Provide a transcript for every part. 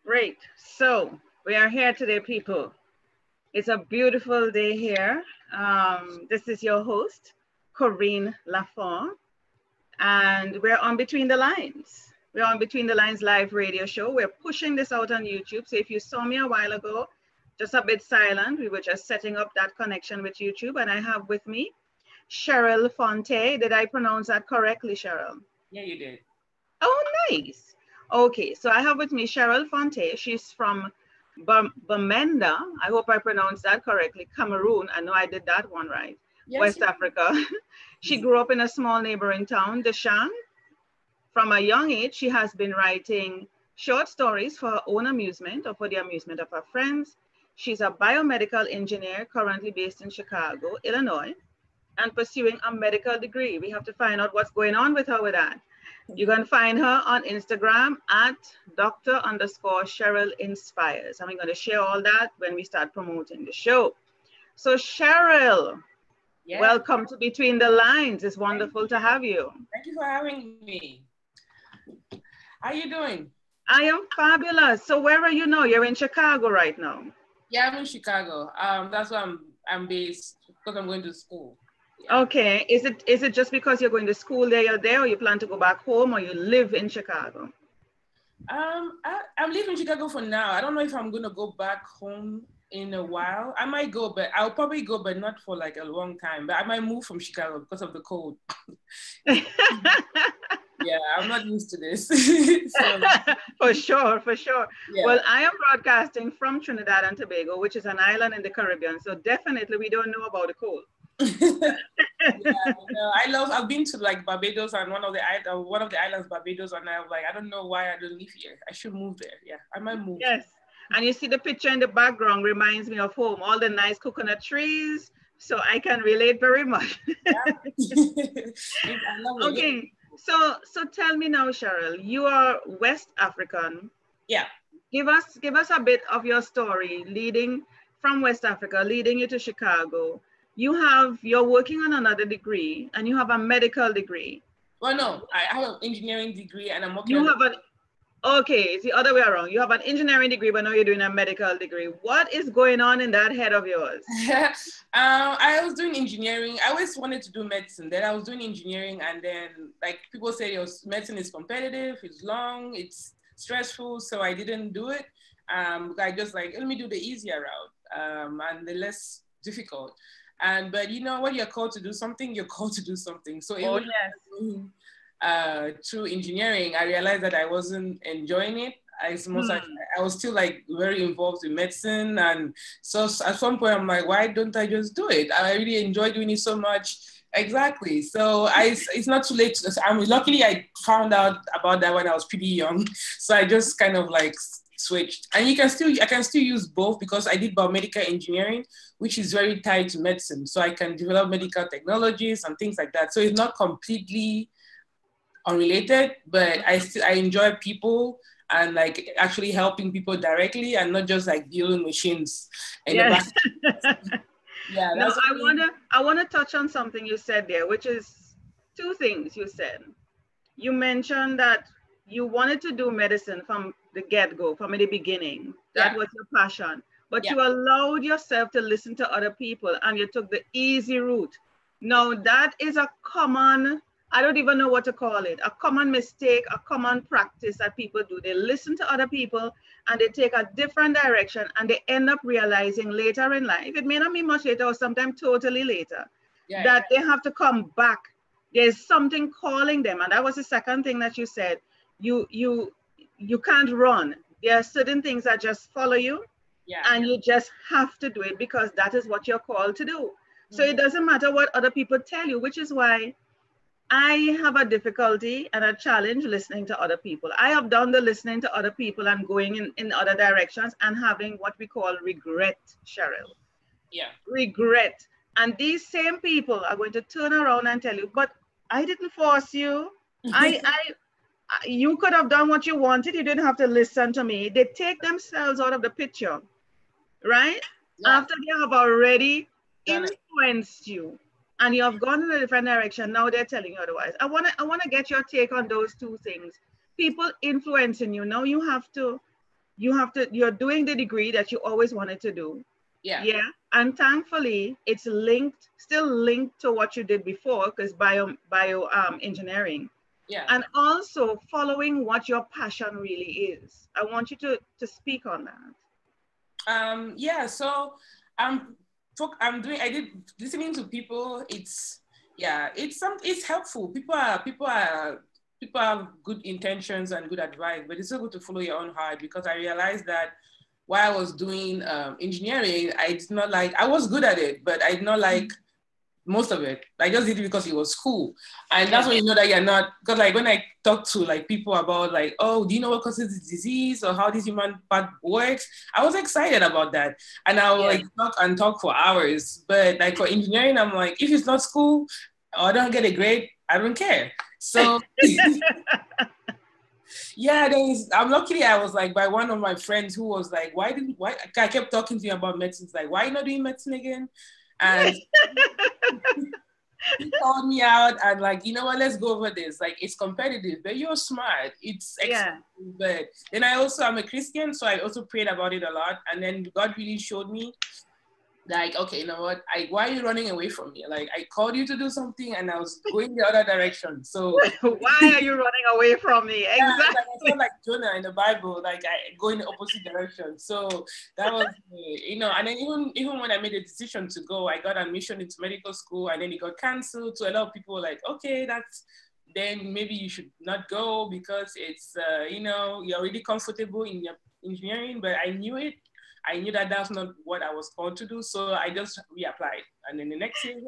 Great. So we are here today, people. It's a beautiful day here. This is your host, Corinne Lafont, and we're on Between the Lines. We're on Between the Lines live radio show. We're pushing this out on YouTube. So if you saw me a while ago, just a bit silent, we were just setting up that connection with YouTube. And I have with me Cheryl Fonteh. Did I pronounce that correctly, Cheryl? Yeah, you did. Oh, nice. Okay, so I have with me Cheryl Fonteh. She's from Bamenda. I hope I pronounced that correctly. Cameroon. I know I did that one right. Yes. West Africa. She grew up in a small neighboring town, Deshan. From a young age, she has been writing short stories for her own amusement or for the amusement of her friends. She's a biomedical engineer currently based in Chicago, Illinois, and pursuing a medical degree. We have to find out what's going on with her with that. You can find her on Instagram at Dr._Cheryl Inspires. I'm going to share all that when we start promoting the show. So Cheryl, welcome to Between the Lines. It's wonderful to have you. Thank you for having me. How are you doing? I am fabulous. So where are you now? You're in Chicago right now. Yeah, I'm in Chicago. That's where I'm based because I'm going to school. Yeah. Okay. Is it just because you're going to school there, you're there, or you plan to go back home, or you live in Chicago? I'm living in Chicago for now. I don't know if I'm going to go back home in a while. I might go, but I'll probably go, but not for like a long time. But I might move from Chicago because of the cold. Yeah, I'm not used to this. So, for sure. Yeah. Well, I am broadcasting from Trinidad and Tobago, which is an island in the Caribbean. So definitely we don't know about the cold. Yeah, I've been to like Barbados and one of the islands, Barbados, and I'm like, I don't know why I don't live here. I should move there. Yeah, I might move. Yes. And you see the picture in the background reminds me of home, all the nice coconut trees. So I can relate very much. I love it. Okay. So tell me now, Cheryl, you are West African. Yeah. Give us a bit of your story leading from West Africa, leading you to Chicago. You're working on another degree and you have a medical degree. Well, no, I have an engineering degree and I'm working Okay, it's the other way around. You have an engineering degree, but now you're doing a medical degree. What is going on in that head of yours? I was doing engineering. I always wanted to do medicine. Then I was doing engineering, and then like people say, medicine is competitive, it's long, it's stressful, so I didn't do it. I just like, let me do the easier route and the less difficult. But you know, when you're called to do something, you're called to do something. So even through engineering, I realized that I wasn't enjoying it. I was still like very involved in medicine, and so at some point I'm like, why don't I just do it? I really enjoy doing it so much. Exactly. So it's not too late. Luckily I found out about that when I was pretty young, so I just kind of like switched. And I can still use both because I did biomedical engineering, which is very tied to medicine. So I can develop medical technologies and things like that. So it's not completely unrelated, but I enjoy people and like actually helping people directly and not just like dealing machines in the back. Yeah. Now I wanna touch on something you said there, which is two things you said. You mentioned that you wanted to do medicine from the get-go, from the beginning. That was your passion. But you allowed yourself to listen to other people and you took the easy route. Now that is a common, I don't even know what to call it, a common mistake, a common practice that people do. They listen to other people and they take a different direction and they end up realizing later in life, it may not be much later or sometimes totally later, that they have to come back. There's something calling them. And that was the second thing that you said. You can't run. There are certain things that just follow you and you just have to do it because that is what you're called to do. So it doesn't matter what other people tell you, which is why I have a difficulty and a challenge listening to other people. I have done the listening to other people and going in other directions and having what we call regret, Cheryl. Yeah. Regret. And these same people are going to turn around and tell you, but I didn't force you. You could have done what you wanted. You didn't have to listen to me. They take themselves out of the picture, right? Yeah. After they have already influenced you and you have gone in a different direction. Now they're telling you otherwise. I want to get your take on those two things. People influencing you. Now you have to you're doing the degree that you always wanted to do. Yeah. Yeah. And thankfully it's still linked to what you did before, because bio engineering. Yeah. And also following what your passion really is. I want you to speak on that. Yeah, so I did listening to people. It's helpful. People have good intentions and good advice, but it's so good to follow your own heart, because I realized that while I was doing engineering, I was good at it, but I did not like most of it. I just did it because it was cool. And that's when you know that you're not, because like when I talk to like people about like, oh, do you know what causes this disease or how this human part works? I was excited about that. And I would like talk for hours. But like for engineering, I'm like, if it's not school or I don't get a grade, I don't care. So yeah, I'm lucky I was like by one of my friends who was like, why I kept talking to you about medicine. Like, why are you not doing medicine again? And he called me out and like, you know what, let's go over this. Like, it's competitive, but you're smart. It's exciting. But then I'm a Christian, so I also prayed about it a lot. And then God really showed me like, okay, you know what? Why are you running away from me? Like, I called you to do something and I was going the other direction. So why are you running away from me? Exactly. Like, I felt like Jonah in the Bible, like I go in the opposite direction. So that was, and then even when I made a decision to go, I got admission into medical school and then it got canceled. So a lot of people were like, okay, then maybe you should not go because it's, you're really comfortable in your engineering, but I knew it. I knew that that's not what I was called to do, so I just reapplied. And then the next year,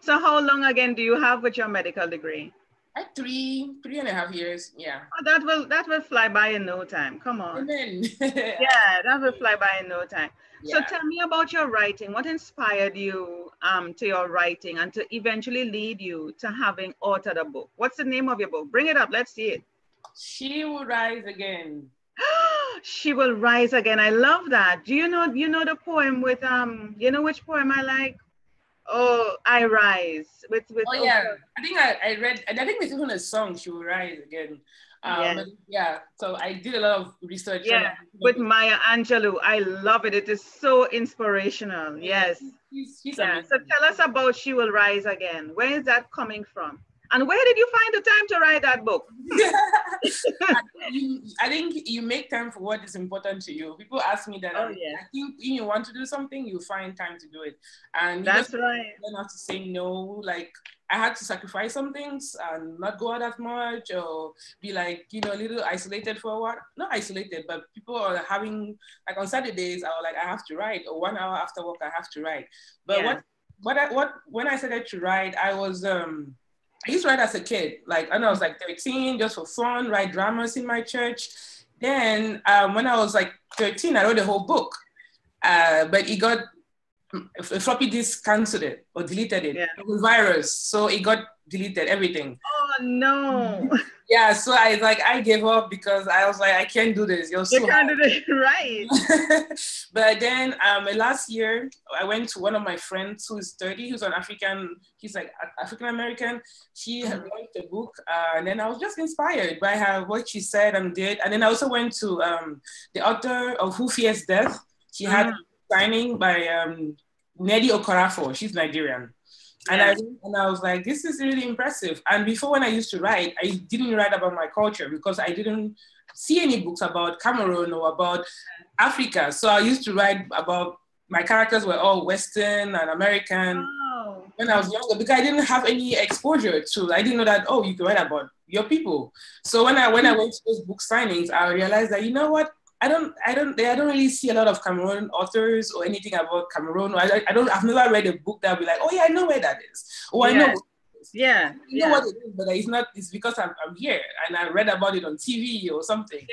So how long again do you have with your medical degree? Like 3.5 years, yeah. Oh, that will fly by in no time. Come on. Amen. Yeah, that will fly by in no time. Yeah. So tell me about your writing. What inspired you to your writing and to eventually lead you to having authored a book? What's the name of your book? Bring it up. Let's see it. She Will Rise Again. She Will Rise Again. I love that. Do you know the poem with you know which poem I like? Oh, I Rise with oh yeah, I think I read, and I think there's even a song, She Will Rise Again. So I did a lot of research. Yeah, with Maya Angelou. I love it. It is so inspirational. Yes. She's yeah. So tell us about She Will Rise Again. Where is that coming from? And where did you find the time to write that book? I think you make time for what is important to you. People ask me that. I think when you want to do something, you find time to do it. And that's right. You don't have to say no. Like, I had to sacrifice some things and not go out as much or be like, a little isolated for a while. Not isolated, but people are having, like on Saturdays, I have to write, or 1 hour after work, I have to write. But when I started to write, I used to write as a kid, like when I was like 13, just for fun, write dramas in my church. Then when I was like 13, I wrote a whole book, but it got, a floppy disk canceled it or deleted it. It was virus, so it got deleted, everything. Oh no. Yeah, so I gave up because I was like, I can't do this. You're so hard. Right. But then last year, I went to one of my friends who is 30, who's he's like African American. She had launched a book, and then I was just inspired by what she said and did. And then I also went to the author of Who Fears Death. She had a signing by Nnedi Okorafor. She's Nigerian. And I was like, this is really impressive. And before, when I used to write, I didn't write about my culture because I didn't see any books about Cameroon or about Africa. So I used to write about, my characters were all Western and American when I was younger, because I didn't have any exposure to, I didn't know that, you can write about your people. So when I went to those book signings, I realized that, you know what? I don't really see a lot of Cameroon authors or anything about Cameroon. I've never read a book that will be like, oh yeah, I know where that is. I know what it is. I know what it is, but it's because I'm here and I read about it on TV or something.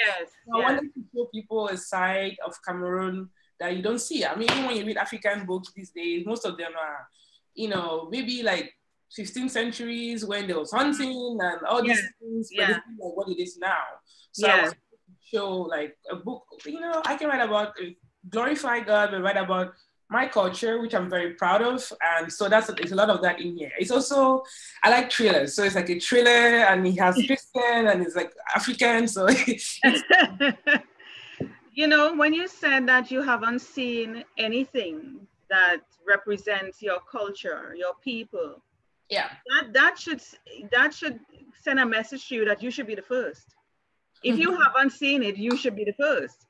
So I wanted to show people a side of Cameroon that you don't see. I mean, even when you read African books these days, most of them are, maybe like 15th centuries when there was hunting and all these things, but it's not like what it is now. So I was show like a book, I can write about glorify God, but write about my culture, which I'm very proud of. And so there's a lot of that in here. It's also, I like thrillers. So it's like a thriller and he has Christian and it's like African. So it's. You know, when you said that you haven't seen anything that represents your culture, your people, Yeah. that should send a message to you that you should be the first. If you haven't seen it, you should be the first.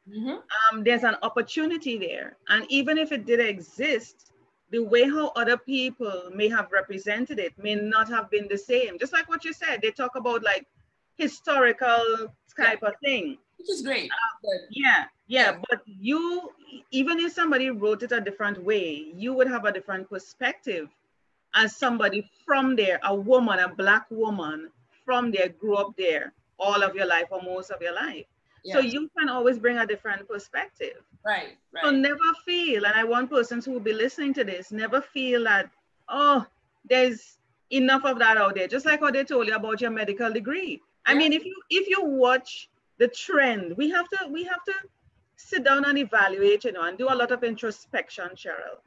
There's an opportunity there. And even if it did exist, the way how other people may have represented it may not have been the same. Just like what you said, they talk about like historical type of thing. Which is great. Yeah. But you, even if somebody wrote it a different way, you would have a different perspective as somebody from there, a woman, a Black woman from there, grew up there all of your life or most of your life. So you can always bring a different perspective. Right. So never feel, and I want persons who will be listening to this, never feel that, oh, there's enough of that out there. Just like what they told you about your medical degree. I mean, if you watch the trend, we have to sit down and evaluate, and do a lot of introspection, Cheryl.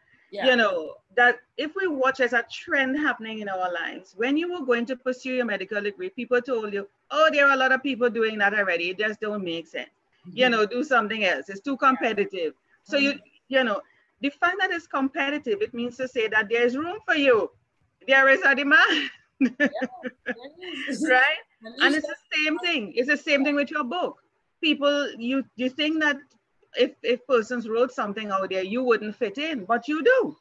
That if we watch as a trend happening in our lives, when you were going to pursue your medical degree, people told you, oh, there are a lot of people doing that already. It just don't make sense. Do something else. It's too competitive. So the fact that it's competitive, it means to say that there's room for you. There is a demand. Right? And it's the same thing. It's the same thing with your book. People, you think that if persons wrote something out there, you wouldn't fit in, but you do.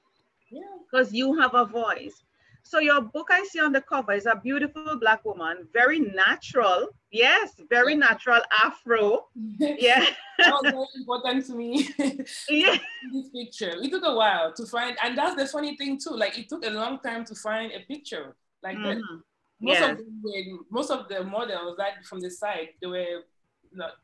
Because you have a voice. So your book I see on the cover is a beautiful Black woman, very natural. Yes, very natural Afro. Yeah. That was very important to me. This picture. It took a while to find, and that's the funny thing too. Like it took a long time to find a picture like that. Most of the models that from the site, they were not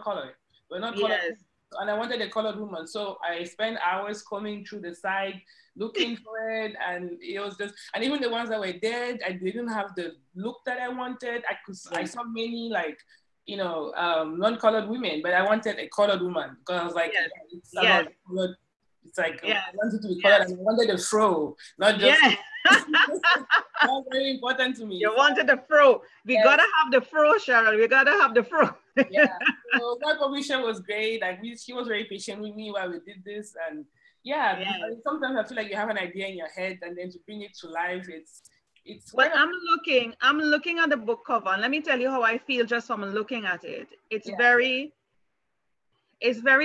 colored. We're not colored. And I wanted a colored woman. So I spent hours combing through the site, looking for it. And it was just, and even the ones that were dead, I didn't have the look that I wanted. I saw many like, non-colored women, but I wanted a colored woman because I was like, it's about colored. It's like, I wanted to be colored and I wanted a fro, not just. That's very important to me. You wanted the fro. We gotta have the fro, Cheryl. We gotta have the fro. So my publisher was great. Like she was very patient with me while we did this, and sometimes I feel like you have an idea in your head, and then to bring it to life, it's. Well, I'm looking at the book cover, and let me tell you how I feel just from looking at it. It's very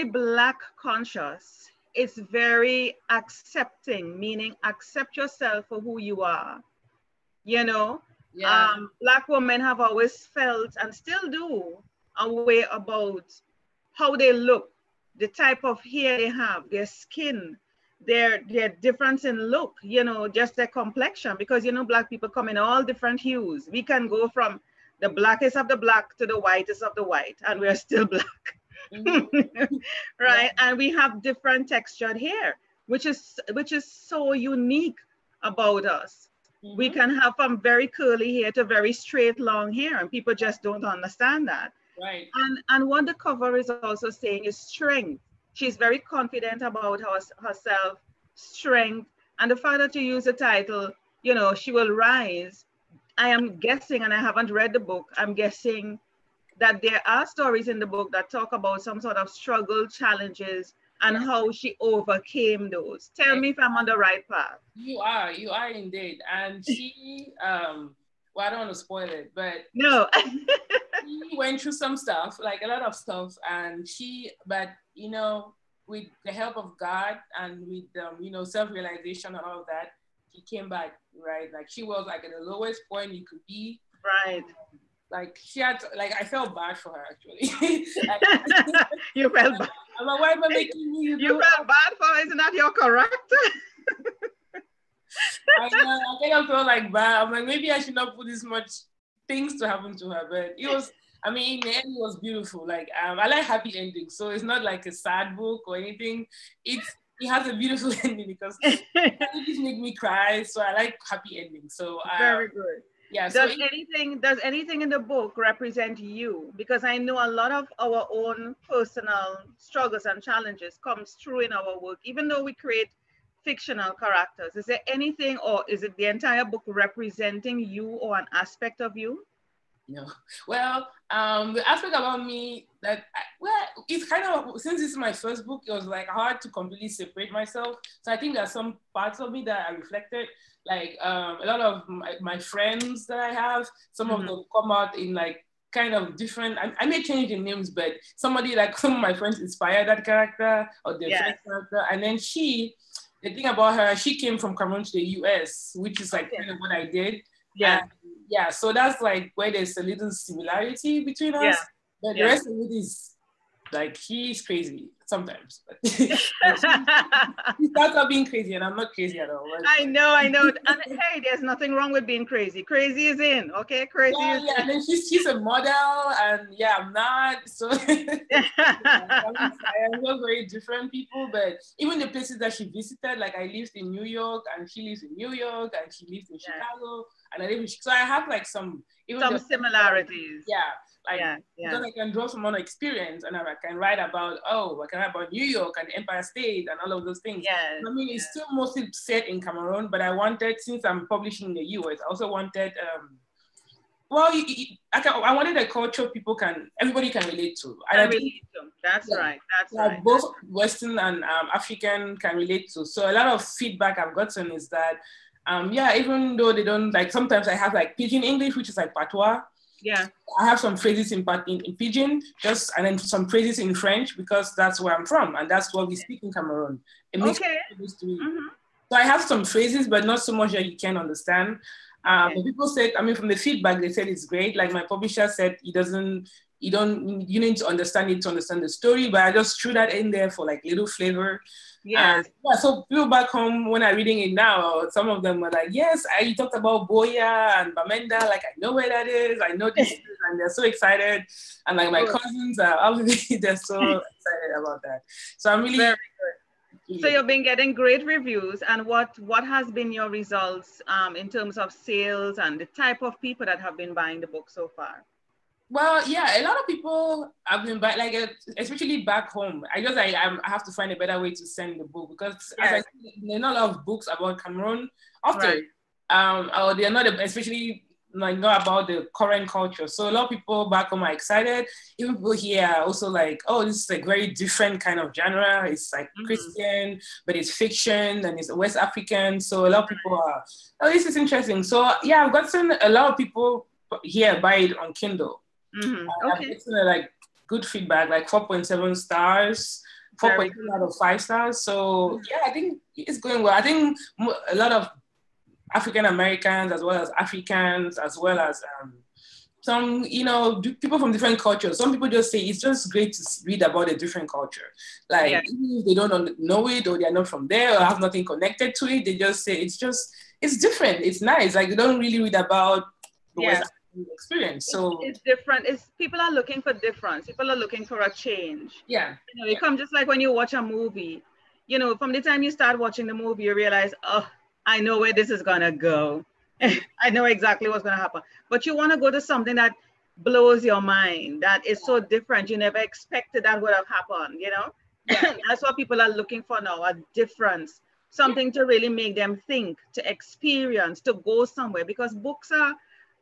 Black conscious. It's very accepting, meaning accept yourself for who you are. Black women have always felt and still do a way about how they look, the type of hair they have, their skin, their difference in look, just their complexion, because Black people come in all different hues. We can go from the blackest of the black to the whitest of the white, and we're still Black. Right? And we have different textured hair, which is so unique about us. We can have from very curly hair to very straight long hair, and people just don't understand that. Right. And what the cover is also saying is strength. She's very confident about herself, strength, and the fact that you use the title, she will rise. I am guessing, and I haven't read the book, I'm guessing that there are stories in the book that talk about some sort of struggle, challenges, and how she overcame those. Tell me if I'm on the right path. You are indeed. And she, well, I don't want to spoil it, but no. She went through some stuff, like a lot of stuff, and with the help of God and with self-realization and all of that, she came back, right? Like she was like at the lowest point you could be. Right. Like she had, I felt bad for her actually. You felt bad. I'm like, why am I making you? You felt bad for her? Isn't that your character? I kind of felt like bad. I'm like, maybe I should not put this much things to happen to her, but it was. I mean, in the end, it was beautiful. Like, I like happy endings, so it's not like a sad book or anything. It has a beautiful ending because it just make me cry. So I like happy endings. So very good. Yeah. Does anything in the book represent you? Because I know a lot of our own personal struggles and challenges comes through in our work, even though we create fictional characters. Is there anything, or is it the entire book representing you or an aspect of you? No. Well, the aspect about me that, well, it's kind of, since this is my first book, it was like hard to completely separate myself. So I think there's some parts of me that I reflected, like a lot of my friends that I have, some of them come out in like kind of different, I may change the names, but somebody like some of my friends inspired that character or the character. And then the thing about her, she came from Cameroon to the US, which is like kind of what I did. Yeah. Yeah, so that's like where there's a little similarity between us. Yeah. But the rest of it is like, he's crazy sometimes. He starts out being crazy, and I'm not crazy at all. But... I know. And hey, there's nothing wrong with being crazy. Crazy is in, okay? Crazy is in. And then she's a model, and yeah, I'm not. So I'm not very different people, but even the places that she visited, like I lived in New York, and she lives in New York, and she lives in Chicago, and I live in Chicago. So I have like some similarities. Because I can draw from my experience, and I can write about New York and Empire State and all of those things. Yes. I mean, it's still mostly set in Cameroon, but I wanted, since I'm publishing in the US, I also wanted I wanted a culture everybody can relate to. That's right. Both Western and African can relate to. So a lot of feedback I've gotten is that, even though they don't, like, sometimes I have like Pidgin English, which is like patois. Yeah. I have some phrases in Pidgin, and then some phrases in French, because that's where I'm from, and that's what we speak in Cameroon. So I have some phrases, but not so much that you can understand. But people said, from the feedback, they said it's great. Like my publisher said, you need to understand it to understand the story, but I just threw that in there for like little flavor. Yes. So people back home, when I'm reading it now, some of them were like, yes, you talked about Boya and Bamenda, like I know where that is, I know this, and they're so excited. And like my cousins are obviously, they're so excited about that. So I'm really very good. So you've been getting great reviews, and what has been your results in terms of sales and the type of people that have been buying the book so far? Well, yeah, a lot of people have been buying, like, especially back home. I have to find a better way to send the book, because as I said, there are not a lot of books about Cameroon often, or they're not, especially like not about the current culture. So a lot of people back home are excited. Even people here are also like, oh, this is a very different kind of genre. It's like Christian, but it's fiction and it's West African. So a lot of people are, oh, this is interesting. So yeah, I've gotten a lot of people here buy it on Kindle. I've gotten like good feedback, like 4.7 stars, 4.2 out of 5 stars. So yeah, I think it's going well. I think a lot of African Americans, as well as Africans, as well as some, people from different cultures. Some people just say it's just great to read about a different culture. Like even if they don't know it, or they're not from there, or have nothing connected to it, they just say it's different. It's nice. Like, they don't really read about the West African experience. So it's different. People are looking for difference. People are looking for a change. Yeah. It comes just like when you watch a movie. From the time you start watching the movie, you realize, oh, I know where this is gonna go. I know exactly what's gonna happen. But you want to go to something that blows your mind, that is so different. You never expected that would have happened. That's what people are looking for now, a difference, something to really make them think, to experience, to go somewhere. Because books are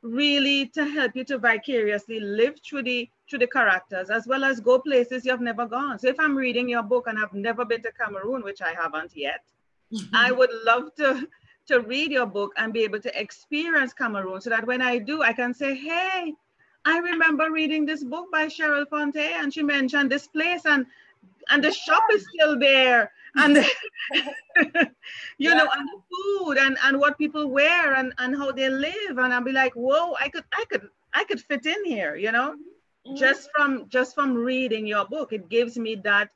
really to help you to vicariously live through the characters, as well as go places you've never gone. So if I'm reading your book and I've never been to Cameroon, which I haven't yet, I would love to read your book and be able to experience Cameroon, so that when I do, I can say, hey, I remember reading this book by Cheryl Fonteh, and she mentioned this place, and the shop is still there, and and the food and what people wear and how they live, and I'll be like, whoa, I could fit in here, just from reading your book. It gives me that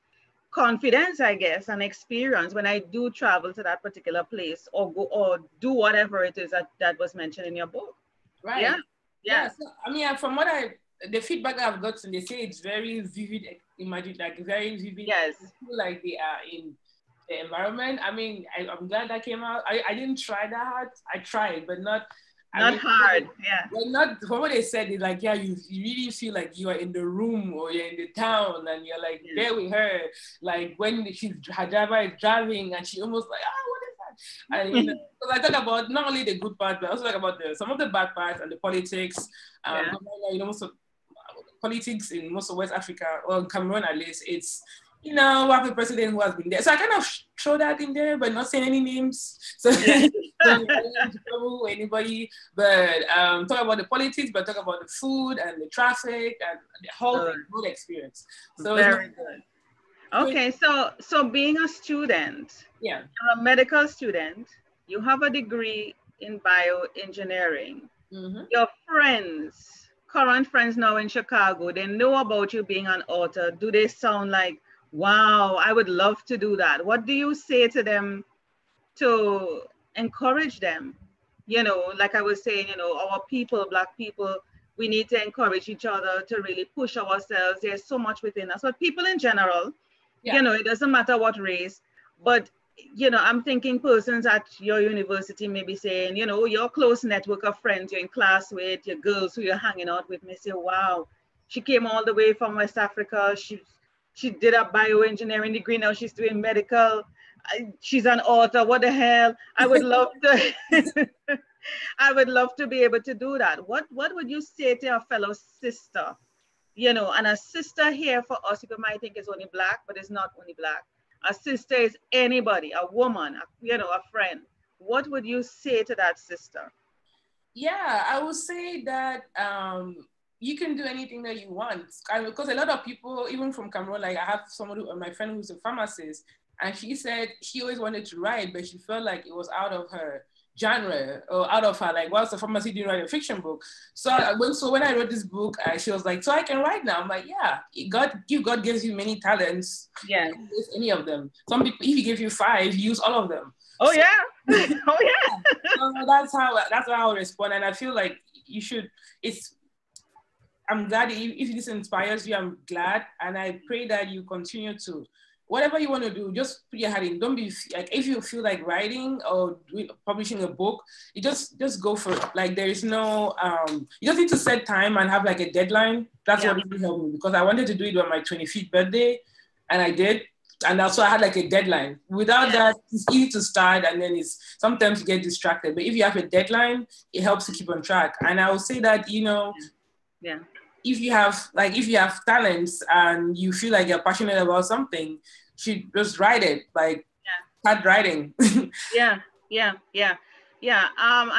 confidence, I guess, and experience when I do travel to that particular place, or go or do whatever it is that was mentioned in your book. Right. Yeah. So, from the feedback I've gotten, they say it's very vivid. Imagine, like, very vivid. Yes. Feel like they are in the environment. I'm glad that came out. I didn't try that hard. I tried, but not. I Not mean, hard, yeah. well, not from what they said, it's like, yeah, you really feel like you are in the room or you're in the town and you're like there with her. Like when her driver is driving and she almost like, what is that? And you know, because I talk about not only the good part, but I also talk about some of the bad parts and the politics. Yeah. You know, most of politics in most of West Africa, or Cameroon at least, it's, you know, we have a president who has been there. So I kind of throw that in there, but not saying any names. So, Yeah. so I don't trouble anybody, but talk about the politics, but talk about the food and the traffic and the whole thing, whole experience. So Very good. Okay, so being a student, yeah, you're a medical student, you have a degree in bioengineering. Your friends, current friends now in Chicago, they know about you being an author. Do they sound like, wow, I would love to do that? What do you say to them to encourage them? You know, like I was saying, you know, our people, Black people, we need to encourage each other to really push ourselves. There's so much within us, but people in general, yeah. you know, it doesn't matter what race, but you know, I'm thinking persons at your university may be saying, you know, your close network of friends you're in class with, your girls who you're hanging out with may say, wow, she came all the way from West Africa. She did a bioengineering degree. Now she's doing medical. She's an author. What the hell? I would love to. I would love to be able to do that. What would you say to a fellow sister? You know, and a sister here for us, people might think it's only Black, but it's not only Black. A sister is anybody, a woman, you know, a friend. What would you say to that sister? Yeah, I would say that you can do anything that you want. Because a lot of people, even from Cameroon, like I have somebody, my friend who's a pharmacist, and she said she always wanted to write, but she felt like it was out of her genre or out of her, like, what's the pharmacy doing write a fiction book? So when I wrote this book, she was like, so I can write now. I'm like, yeah, God gives you many talents. Yeah. Use any of them. Some people, if he gives you 5, use all of them. Oh yeah. Oh yeah. So that's how I respond. And I feel like you should, I'm glad if this inspires you, I'm glad. And I pray that you continue to, whatever you want to do, just put your head in. Don't be like, if you feel like writing or publishing a book, you just go for it. Like there is no, you just need to set time and have like a deadline. That's what really helped me, because I wanted to do it on my 25th birthday, and I did. And also I had like a deadline. Without that, it's easy to start, and then it's sometimes you get distracted. But if you have a deadline, it helps to keep on track. And I will say that, you know, if you have talents and you feel like you're passionate about something, you should just write it. Like start writing. I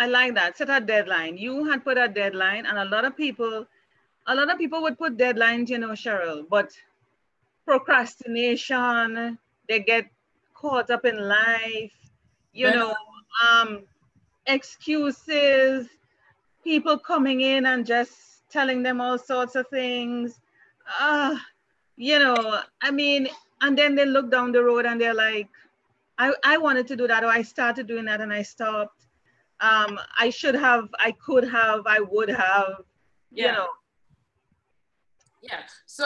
like that. Set a deadline. You had put a deadline, and a lot of people would put deadlines, you know, Cheryl, but procrastination, they get caught up in life, you know, excuses, people coming in and just telling them all sorts of things. You know, I mean, and then they look down the road and they're like, I wanted to do that, or I started doing that and I stopped. I should have, I could have, I would have, you know. Yeah. So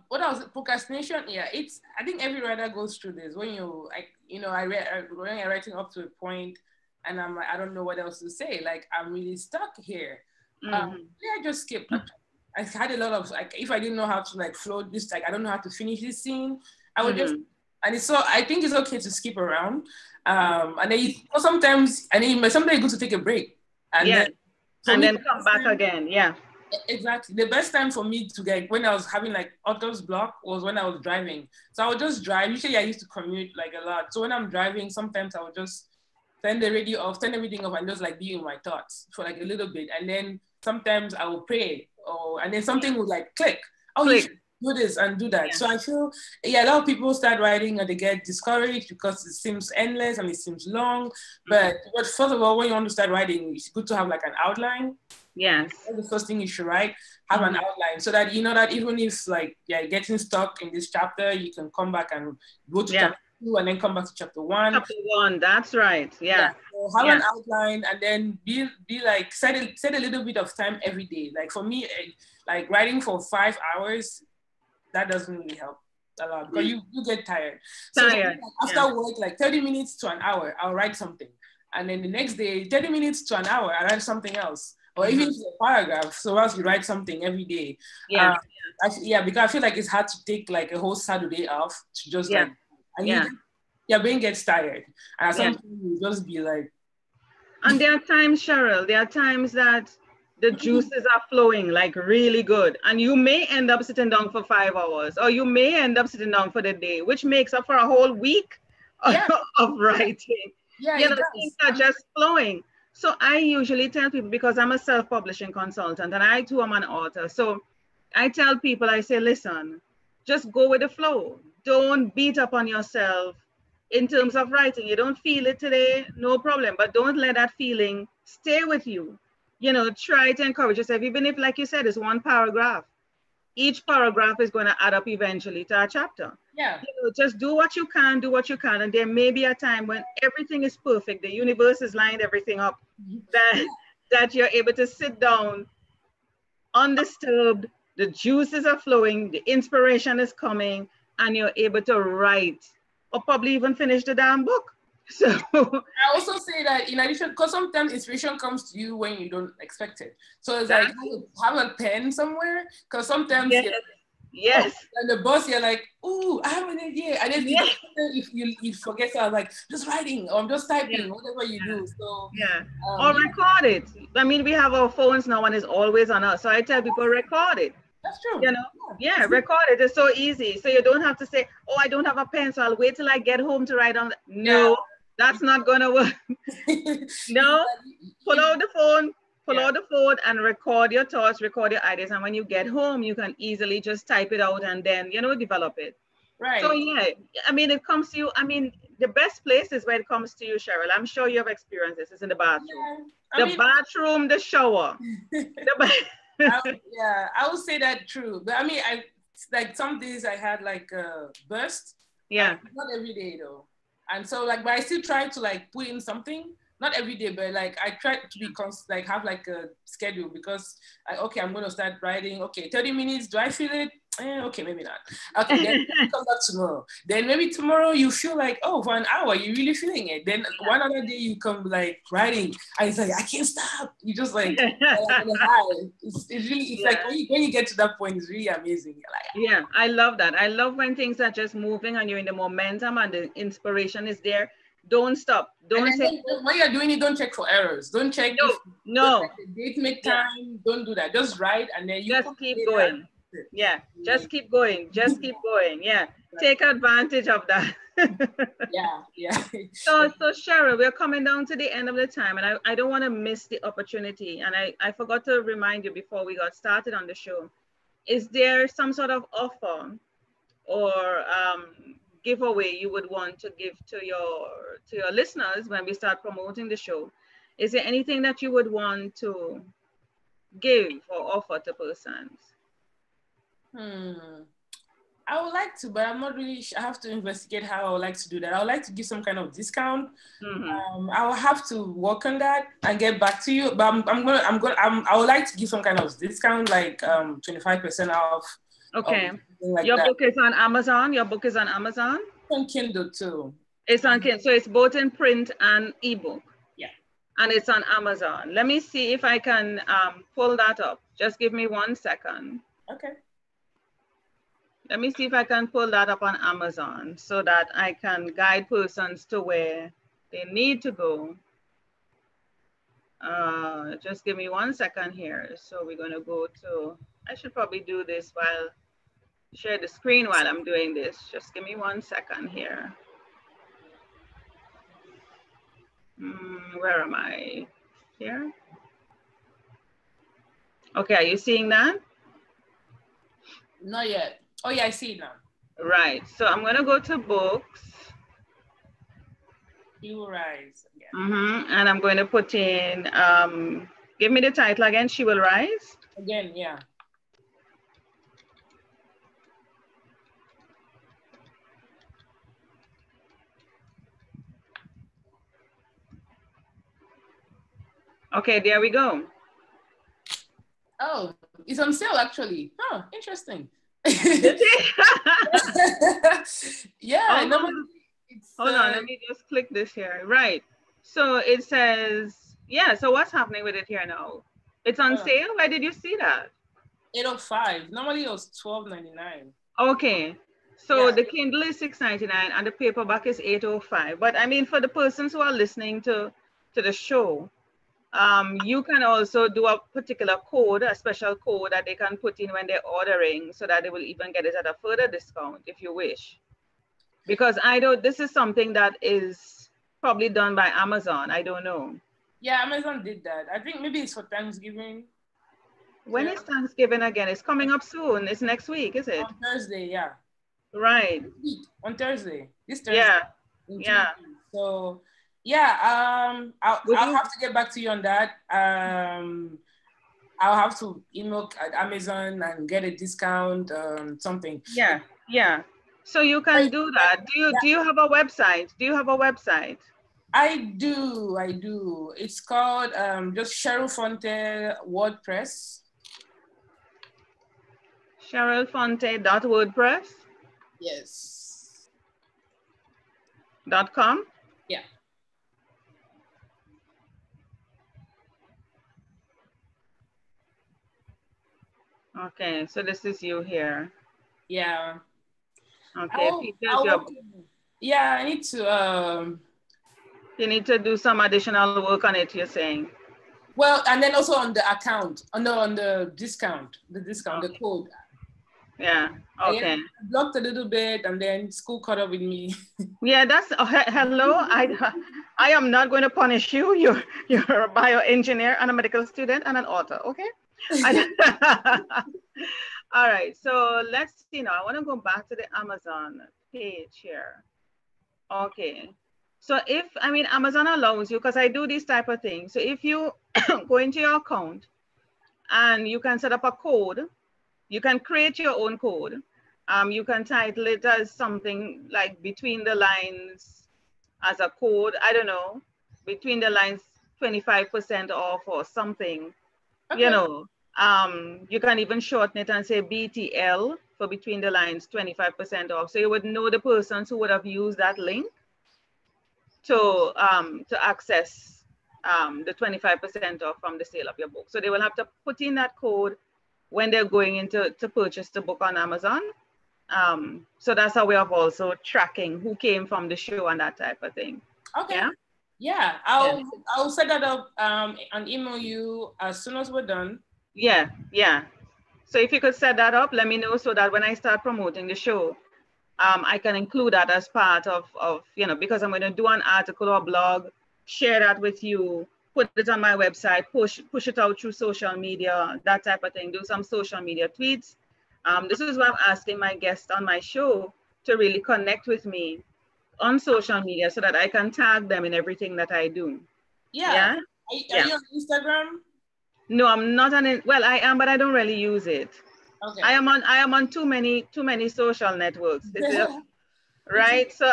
what else? Procrastination. Yeah, I think every writer goes through this. When you when you're writing up to a point, and I'm like, I don't know what else to say. Like I'm really stuck here. I just skip. I had a lot of like, if I didn't know how to like flow this, like I don't know how to finish this scene, I would just. And I think it's okay to skip around. And then sometimes you go to take a break, and then come back again. Yeah. Exactly. The best time for me to get, when I was having like author's block, was when I was driving. So I would just drive. Usually I used to commute like a lot. So when I'm driving, sometimes I would just turn the radio off, turn everything off, and just like be in my thoughts for like a little bit. And then sometimes I will pray, and then something would like click. Oh, you should do this and do that. Yeah. So I feel, a lot of people start writing and they get discouraged because it seems endless and it seems long. But first of all, when you want to start writing, it's good to have like an outline. Yes. That's the first thing you should write, have an outline, so that you know that even if like getting stuck in this chapter, you can come back and go to chapter 2 and then come back to chapter 1. Chapter 1, that's right. Yeah. So have an outline, and then be like set a little bit of time every day. Like for me, like writing for 5 hours, that doesn't really help a lot, because you get tired. So after work, like 30 minutes to an hour, I'll write something. And then the next day, 30 minutes to an hour, I write something else. Or even a paragraph. So once you write something every day. Yeah. Because I feel like it's hard to take like a whole Saturday off to just like, and your brain gets tired. And at some point you just be like. And there are times, Cheryl, there are times that the juices are flowing like really good. And you may end up sitting down for 5 hours, or you may end up sitting down for the day, which makes up for a whole week of writing. Things are just flowing. So I usually tell people, because I'm a self-publishing consultant and I too am an author. So I tell people, I say, listen, just go with the flow. Don't beat up on yourself in terms of writing. You don't feel it today, no problem, but don't let that feeling stay with you. Try to encourage yourself, even if, like you said, it's one paragraph. Each paragraph is going to add up eventually to a chapter. Just do what you can, and there may be a time when everything is perfect, the universe has lined everything up, that you're able to sit down undisturbed, the juices are flowing, the inspiration is coming, and you're able to write, or probably even finish the damn book. So I also say that in addition, because sometimes inspiration comes to you when you don't expect it. So it's like have a pen somewhere, because sometimes and the boss, you're like, ooh, I have an idea. And then if you forget, so I was like, just writing, or I'm just typing, whatever you do. So or record it. I mean, we have our phones now and it's always on us. So I tell people, record it. That's true. Record it. It's so easy. So you don't have to say, oh, I don't have a pen, so I'll wait till I get home to write on. No, that's not gonna work. No, pull out the phone and record your thoughts, record your ideas. And when you get home, you can easily just type it out and then, develop it. Right. So I mean, it comes to you. I mean, the best place is where it comes to you, Cheryl. I'm sure you have experienced this. It's in the bathroom. Bathroom, the shower. I would say that true. But I mean, like some days I had like a burst. Not every day though. And so like, but I still try to like put in something. Not every day, but like I try to be like have like a schedule, because I'm going to start writing. Okay, 30 minutes. Do I feel it? Okay, maybe not. Okay, then come back tomorrow. Then maybe tomorrow you feel like, oh, for an hour you're really feeling it. Then one other day you come like writing, and it's like I can't stop. You just like on a high. It's really it's like when you get to that point, it's really amazing. You're like, I love that. I love when things are just moving and you're in the momentum and the inspiration is there. Don't stop. Don't say when you're doing it, don't check for errors. Don't check no. Don't check the date, make time. Don't do that. Just write and then you just keep going. Just keep going. Just keep going. Take advantage of that. So Cheryl, we're coming down to the end of the time, and I don't want to miss the opportunity. And I forgot to remind you before we got started on the show. Is there some sort of offer or giveaway you would want to give to your listeners when we start promoting the show? Is there anything that you would want to give or offer to persons? I would like to, but I'm not really sure. I have to investigate how I would like to do that. I would like to give some kind of discount. I will have to work on that and get back to you. But I would like to give some kind of discount, like 25% off. Okay. Your book is on Amazon. Your book is on Amazon. It's on Kindle too. It's on Kindle, so it's both in print and ebook. And it's on Amazon. Let me see if I can pull that up. Just give me 1 second. Okay. Let me see if I can pull that up on Amazon so that I can guide persons to where they need to go. Just give me 1 second here. So we're going to go to, I should probably do this share the screen while I'm doing this. Just give me 1 second here. Where am I? Here? Okay, are you seeing that? Not yet. Oh yeah, I see it now. Right, so I'm gonna go to books. She Will Rise. And I'm going to put in, give me the title again, She Will Rise? Again, yeah. Okay, there we go. Oh, it's on sale actually. Oh, interesting. Hold on, let me just click this here. Right. So it says, yeah, so what's happening with it here now? It's on sale? Where did you see that? 805. Normally it was $12.99. Okay. So Yeah. the Kindle is $6.99 and the paperback is $805. But I mean, for the persons who are listening to the show, you can also do a particular code, a special code that they can put in when they're ordering so that they will even get it at a further discount if you wish. Because I know this is something that is probably done by Amazon. I don't know. Yeah, Amazon did that. I think maybe it's for Thanksgiving. When is Thanksgiving again? It's coming up soon. It's next week, is it? On Thursday, yeah. Right. On Thursday. This Thursday. Yeah. Yeah. So yeah, I'll have to get back to you on that. I'll have to email Amazon and get a discount, something. Yeah, yeah. So you can do that. Do you have a website? Do you have a website? I do. It's called just Cheryl Fonteh WordPress. CherylFonteh.wordpress? Yes. .com? Yeah. Okay, so this is you here. Yeah. Okay, yeah, I need to you need to do some additional work on it, you're saying? Well, and then also on the account, on the discount, the code. Yeah, okay. I blocked a little bit and then school caught up with me. Yeah, that's, hello, I am not going to punish you. You're a bioengineer and a medical student and an author, okay? All right, so let's see now. I want to go back to the Amazon page here. Okay, so Amazon allows you, because I do these type of things. So if you go into your account and you can set up a code, you can create your own code. You can title it as something like between the lines as a code. I don't know, between the lines 25% off or something, okay. You know. You can even shorten it and say BTL for between the lines 25% off. So you would know the persons who would have used that link to access the 25% off from the sale of your book. So they will have to put in that code when they're going into to purchase the book on Amazon. So that's a way of also tracking who came from the show and that type of thing. Okay. Yeah. Yeah. I'll set that up and email you as soon as we're done. Yeah, yeah. So if you could set that up, let me know so that when I start promoting the show, I can include that as part of because I'm going to do an article or blog, share that with you, put it on my website, push it out through social media, that type of thing, do some social media tweets. This is why I'm asking my guests on my show to really connect with me on social media so that I can tag them in everything that I do. Yeah. Are you on Instagram? No, I'm not on it. Well, I am, but I don't really use it. Okay. I am on too many social networks. Right? So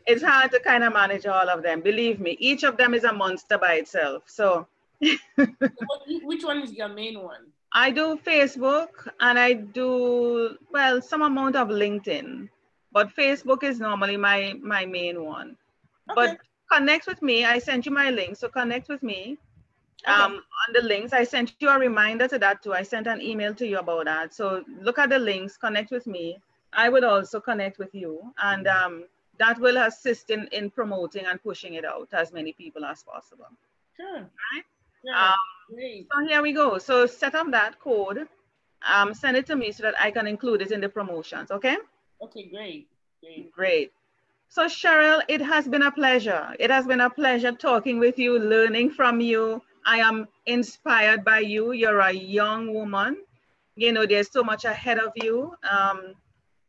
it's hard to kind of manage all of them. Believe me, each of them is a monster by itself. So which one is your main one? I do Facebook and I do, well, some amount of LinkedIn, but Facebook is normally my main one. Okay. But connect with me. I sent you my link, so connect with me. Okay. On the links, I sent you a reminder to that too. I sent an email to you about that. So look at the links, connect with me. I would also connect with you, and that will assist in promoting and pushing it out to as many people as possible. Sure. Right? Yeah, so here we go. So set up that code, send it to me so that I can include it in the promotions, okay? Okay, great. Great. So Cheryl, it has been a pleasure. It has been a pleasure talking with you, learning from you. I am inspired by you. You're a young woman. You know, there's so much ahead of you.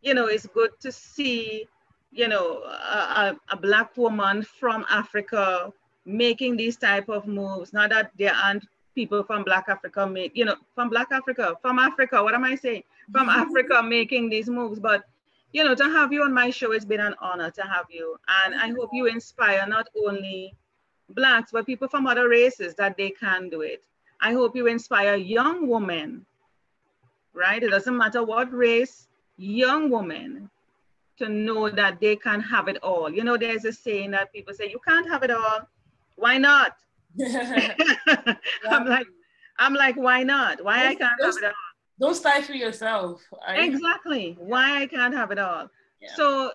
You know, it's good to see, you know, a Black woman from Africa making these type of moves. Not that there aren't people from Black Africa, from Africa, what am I saying? From Africa making these moves. But, you know, to have you on my show, it's been an honor to have you. And I hope you inspire not only Blacks, but people from other races that they can do it. I hope you inspire young women, right? It doesn't matter what race, young women to know that they can have it all. You know, there's a saying that people say, you can't have it all. Why not? Yeah. I'm like, why not? Why I can't have it all? Don't stifle yourself. Exactly. Why I can't have it all. Yeah. So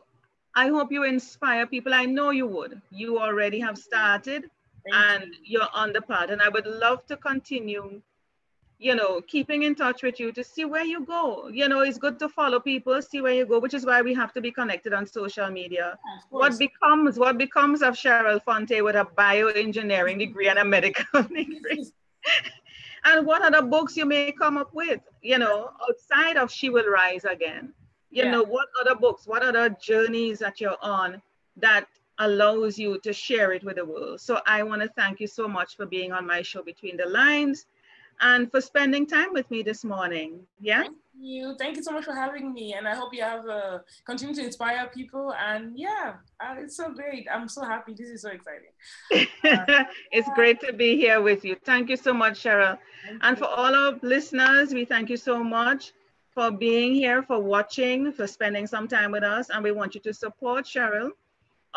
I hope you inspire people. I know you would. You already have started and you're on the path. And I would love to continue, you know, keeping in touch with you to see where you go. You know, it's good to follow people, see where you go, which is why we have to be connected on social media. Yeah, of What course. becomes of Cheryl Fonteh with a bioengineering degree and a medical degree? And what other books you may come up with, you know, outside of She Will Rise Again? You Yeah. know, what other books, what other journeys that you're on that allows you to share it with the world? So I want to thank you so much for being on my show Between the Lines and for spending time with me this morning. Yeah. Thank you. Thank you so much for having me. And I hope you have continue to inspire people. And yeah, it's so great. I'm so happy. This is so exciting. It's great to be here with you. Thank you so much, Cheryl. And You. for all our listeners, we thank you so much for being here, for watching, for spending some time with us. And we want you to support Cheryl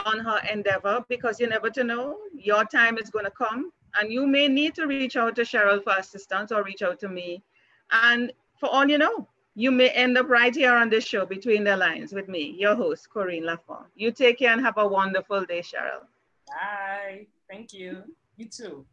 on her endeavor because you never to know, your time is going to come and you may need to reach out to Cheryl for assistance or reach out to me. And for all you know, you may end up right here on this show Between the Lines with me, your host, Corinne Lafont. You take care and have a wonderful day, Cheryl. Bye. Thank you. You too.